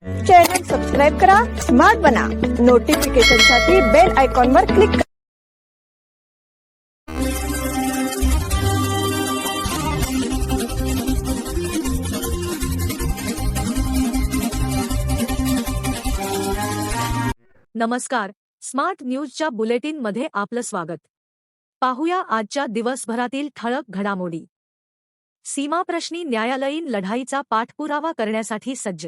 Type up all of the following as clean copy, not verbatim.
Channel subscribe करा, smart बना, नोटिफिकेशनसाठी bell आयकॉनवर क्लिक करा. नमस्कार, स्मार्ट न्यूजच्या बुलेटिनमध्ये आपलं स्वागत. पाहूया आजच्या दिवसभरातील ठळक घडामोडी. सीमाप्रश्नी न्यायालयीन लढाईचा पाठपुरावा करण्यासाठी सज्ज.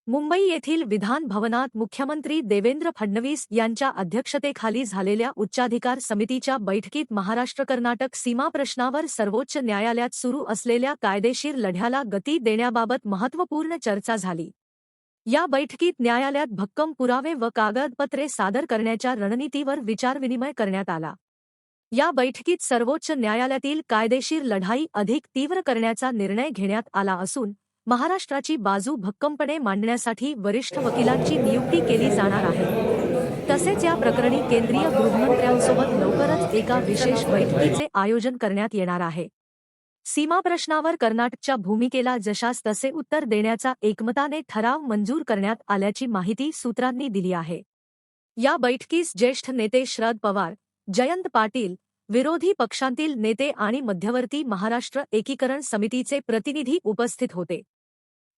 मुंबई येथील विधान भवनात मुख्यमंत्री देवेंद्र फडणवीस यांच्या अध्यक्षतेखाली झालेल्या उच्चाधिकार समितीच्या बैठकीत महाराष्ट्र-कर्नाटक सीमाप्रश्नावर सर्वोच्च न्यायालयात सुरू असलेल्या कायदेशीर लढ्याला गती देण्याबाबत महत्त्वपूर्ण चर्चा झाली. या बैठकीत न्यायालयात भक्कम पुरावे व कागदपत्रे सादर करण्याच्या रणनीतीवर विचारविनिमय करण्यात आला. या बैठकीत सर्वोच्च न्यायालयातील कायदेशीर लढाई अधिक तीव्र करण्याचा निर्णय घेण्यात आला असून महाराष्ट्राची बाजू भक्कमपणे मांडण्यासाठी वरिष्ठ वकिलांची नियुक्ती केली जाणार आहे. तसेच या प्रकरणी केंद्रीय गृहमंत्र्यांसोबत लवकरच एका विशेष बैठकीचे आयोजन करण्यात येणार आहे. सीमाप्रश्नावर कर्नाटकच्या भूमिकेला जशास तसे उत्तर देण्याचा एकमताने ठराव मंजूर करण्यात आल्याची माहिती सूत्रांनी दिली आहे. या बैठकीस ज्येष्ठ नेते शरद पवार, जयंत पाटील, विरोधी पक्षांतील नेते आणि मध्यवर्ती महाराष्ट्र एकीकरण समितीचे प्रतिनिधी उपस्थित होते.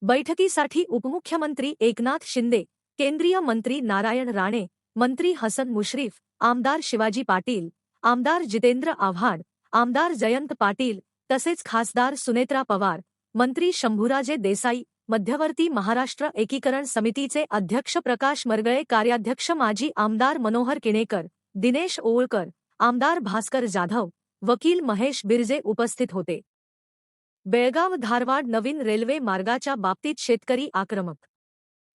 बैठकीसाठी उपमुख्यमंत्री एकनाथ शिंदे, केंद्रीय मंत्री नारायण राणे, मंत्री हसन मुश्रीफ, आमदार शिवाजी पाटील, आमदार जितेंद्र आव्हाड, आमदार जयंत पाटील तसेच खासदार सुनेत्रा पवार, मंत्री शंभूराजे देसाई, मध्यवर्ती महाराष्ट्र एकीकरण समितीचे अध्यक्ष प्रकाश मरगळे, कार्याध्यक्ष माजी आमदार मनोहर किणेकर, दिनेश ओवळकर, आमदार भास्कर जाधव, वकील महेश बिर्जे उपस्थित होते. बेळगाव-धारवाड नवीन रेल्वे मार्गाच्या बाबतीत शेतकरी आक्रमक.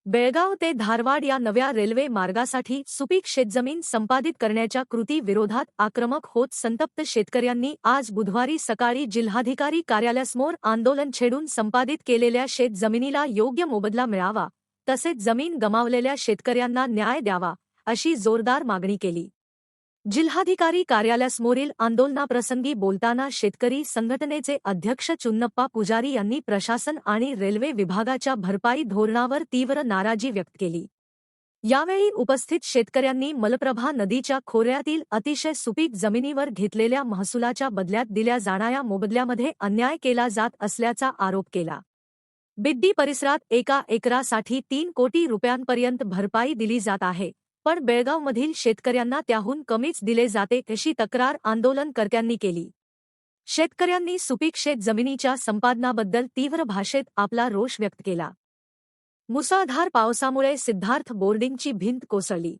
बेळगाव ते धारवाड या नव्या रेल्वे मार्गासाठी सुपीक शेतजमीन संपादित करण्याच्या कृती विरोधात आक्रमक होत संतप्त शेतकऱ्यांनी आज बुधवारी सकाळी जिल्हाधिकारी कार्यालयासमोर आंदोलन छेडून संपादित केलेल्या शेतजमिनीला योग्य मोबदला मिळावा, तसेच जमीन गमावलेल्या शेतकऱ्यांना न्याय द्यावा, अशी जोरदार मागणी केली. जिल्हाधिकारी कार्यालयासमोरील आंदोलनाप्रसंगी बोलताना शेतकरी संघटनेचे अध्यक्ष चुन्नप्पा पुजारी यांनी प्रशासन आणि रेल्वे विभागाच्या भरपाई धोरणावर तीव्र नाराजी व्यक्त केली. यावेळी उपस्थित शेतकऱ्यांनी मलप्रभा नदीच्या खोऱ्यातील अतिशय सुपीक जमिनीवर घेतलेल्या महसुलाच्या बदल्यात दिल्या जाणाऱ्या मोबदल्यामध्ये अन्याय केला जात असल्याचा आरोप केला. बिद्दी परिसरात एका एकरासाठी 3 कोटी रुपयांपर्यंत भरपाई दिली जात आहे, पण बेळगावमधील शेतकऱ्यांना त्याहून कमीच दिले जाते अशी तक्रार आंदोलनकर्त्यांनी केली. शेतकऱ्यांनी सुपीक शेत जमिनीच्या संपादनाबद्दल तीव्र भाषेत आपला रोष व्यक्त केला. मुसळधार पावसामुळे सिद्धार्थ बोर्डिंगची भिंत कोसळली.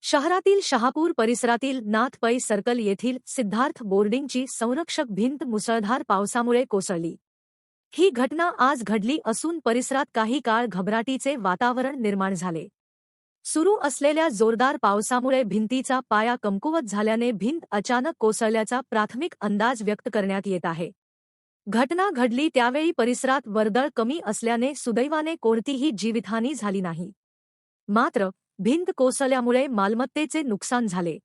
शहरातील शहापूर परिसरातील नाथ पै सर्कल येथील सिद्धार्थ बोर्डिंगची संरक्षक भिंत मुसळधार पावसामुळे कोसळली. ही घटना आज घडली असून परिसरात काही काळ घबराटीचे वातावरण निर्माण झाले. सुरू असलेल्या जोरदार पावसामुळे भिंतीचा पाया कमकुवत झाल्याने भिंत अचानक कोसळल्याचा प्राथमिक अंदाज व्यक्त करण्यात येत आहे. घटना घडली त्यावेळी परिसरात वर्दळ कमी असल्याने सुदैवाने कोणतीही जीवितहानी झाली नाही. मात्र भिंत कोसळल्यामुळे मालमत्तेचे नुकसान झाले.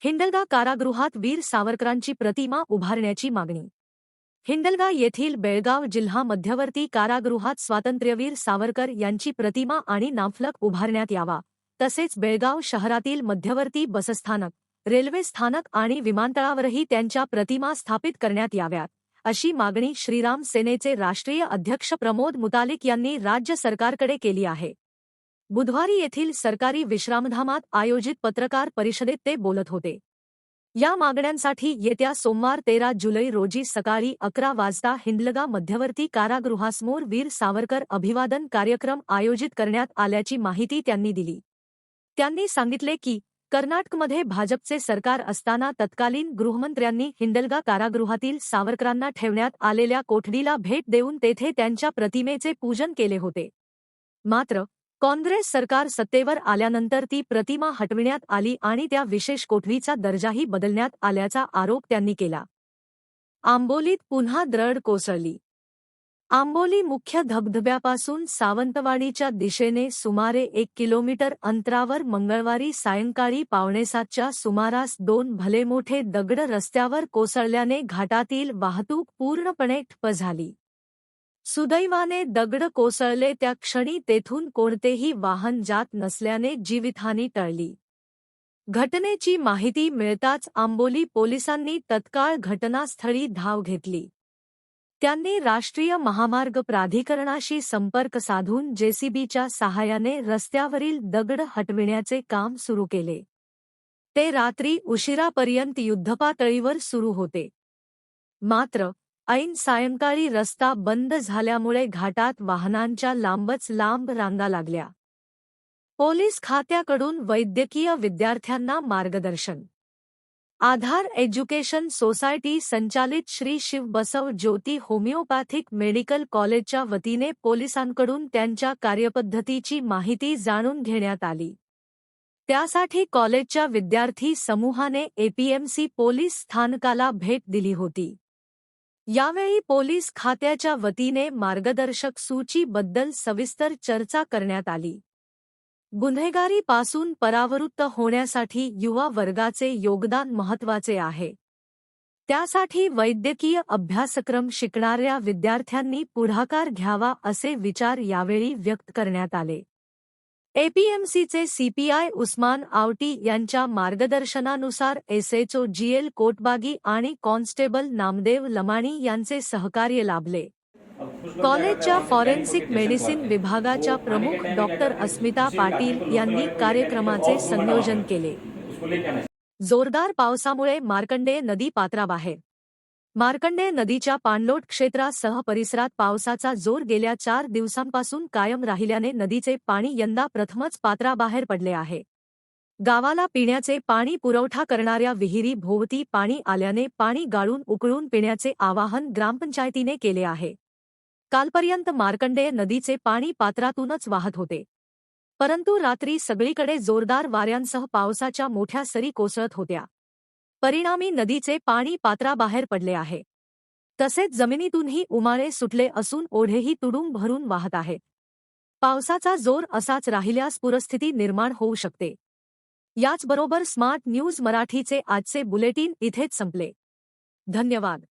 हिंडलगा कारागृहात वीर सावरकरांची प्रतिमा उभारण्याची मागणी. हिंडलगा येथील बेळगाव जिल्हा मध्यवर्ती कारागृहात स्वातंत्र्यवीर सावरकर यांची प्रतिमा आणि नामफलक उभारण्यात यावा, तसेच बेळगाव शहरातील मध्यवर्ती बसस्थानक, रेल्वे स्थानक आणि विमानतळावरही त्यांच्या प्रतिमा स्थापित करण्यात याव्यात, अशी मागणी श्रीराम सेनेचे राष्ट्रीय अध्यक्ष प्रमोद मुतालिक यांनी राज्य सरकारकडे केली आहे. बुधवारी येथील सरकारी विश्रामधामात आयोजित पत्रकार परिषदेत ते बोलत होते. या मागण्यांसाठी येत्या सोमवार 13 जुलै रोजी सकाळी 11 वाजता हिंडलगा मध्यवर्ती कारागृहासमोर वीर सावरकर अभिवादन कार्यक्रम आयोजित करण्यात आल्याची माहिती त्यांनी दिली. त्यांनी सांगितले की कर्नाटकमध्ये भाजपचे सरकार असताना तत्कालीन गृहमंत्र्यांनी हिंडलगा कारागृहातील सावरकरांना ठेवण्यात आलेल्या कोठडीला भेट देऊन तेथे त्यांच्या प्रतिमेचे पूजन केले होते. मात्र काँग्रेस सरकार सत्तेवर आल्यानंतर ती प्रतिमा हटविण्यात आली आणि त्या विशेष कोठडीचा दर्जाही बदलण्यात आल्याचा आरोप त्यांनी केला. आंबोलीत पुन्हा दरड कोसळली. आंबोली मुख्य धबधब्यापासून सावंतवाडीच्या दिशेने सुमारे 1 किलोमीटर अंतरावर मंगळवारी सायंकाळी 6:45च्या सुमारास 2 भलेमोठे दगड रस्त्यावर कोसळल्याने घाटातील वाहतूक पूर्णपणे ठप्प झाली. सुदैवाने दगड कोसळले त्या क्षणी तेथून कोणतेही वाहन जात नसल्याने जीवितहानी टळली. घटनेची माहिती मिळताच आंबोली पोलिसांनी तत्काळ घटनास्थळी धाव घेतली. त्यांनी राष्ट्रीय महामार्ग प्राधिकरणाशी संपर्क साधून जेसीबीच्या सहाय्याने रस्त्यावरील दगड हटविण्याचे काम सुरू केले. ते रात्री उशिरापर्यंत युद्धपातळीवर सुरू होते. मात्र ऐन सायंकाळी रस्ता बंद झाल्यामुळे घाटात वाहनांच्या लांबच लांब रांगा लागल्या. पोलीस खात्याकडून वैद्यकीय विद्यार्थ्यांना मार्गदर्शन. आधार एज्युकेशन सोसायटी संचालित श्री शिव बसव ज्योती होमिओपॅथिक मेडिकल कॉलेजच्या वतीने पोलिसांकडून त्यांच्या कार्यपद्धतीची माहिती जाणून घेण्यात आली. त्यासाठी कॉलेजच्या विद्यार्थी समूहाने एपीएमसी पोलीस स्थानकाला भेट दिली होती. यावेळी पोलीस खात्याच्या वतीने मार्गदर्शक सूचीबद्दल सविस्तर चर्चा करण्यात आली. गुन्हेगारीपासून परावृत्त होण्यासाठी युवा वर्गाचे योगदान महत्त्वाचे आहे. त्यासाठी वैद्यकीय अभ्यासक्रम शिकणाऱ्या विद्यार्थ्यांनी पुढाकार घ्यावा असे विचार यावेळी व्यक्त करण्यात आले. एपीएमसीचे सीपीआय उस्मान आवटी यांच्या मार्गदर्शनानुसार एसएचओ जीएल कोटबागी आणि कॉन्स्टेबल नामदेव लमाणी यांचे सहकार्य लाभले. कॉलेजच्या फॉरेन्सिक मेडिसिन विभागाच्या प्रमुख डॉक्टर अस्मिता पाटील यांनी कार्यक्रमाचे संयोजन केले. जोरदार पावसामुळे मार्कंडेय नदी पात्राबाहेर. मार्कंडेय नदीच्या पाणलोट क्षेत्रासह परिसरात पावसाचा जोर गेल्या 4 दिवसांपासून कायम राहिल्याने नदीचे पाणी यंदा प्रथमच पात्राबाहेर पडले आहे. गावाला पिण्याचे पाणी पुरवठा करणाऱ्या विहिरी भोवती पाणी आल्याने पाणी गाळून उकळून पिण्याचे आवाहन ग्रामपंचायतीने केले आहे. कालपर्यंत मार्कंडेय नदीचे पाणी पात्रातूनच वाहत होते. परंतु रात्री सगळीकडे जोरदार वाऱ्यांसह पावसाच्या मोठ्या सरी कोसळत होत्या. परिणामी नदीचे पाणी पात्राबाहेर पडले आहे. तसेच जमिनीतूनही उमाळे सुटले असून ओढेही तुडुंब भरून वाहत आहेत. पावसाचा जोर असाच राहिल्यास पूरस्थिती निर्माण होऊ शकते. याचबरोबर स्मार्ट न्यूज मराठीचे आजचे बुलेटिन इथेच संपले. धन्यवाद.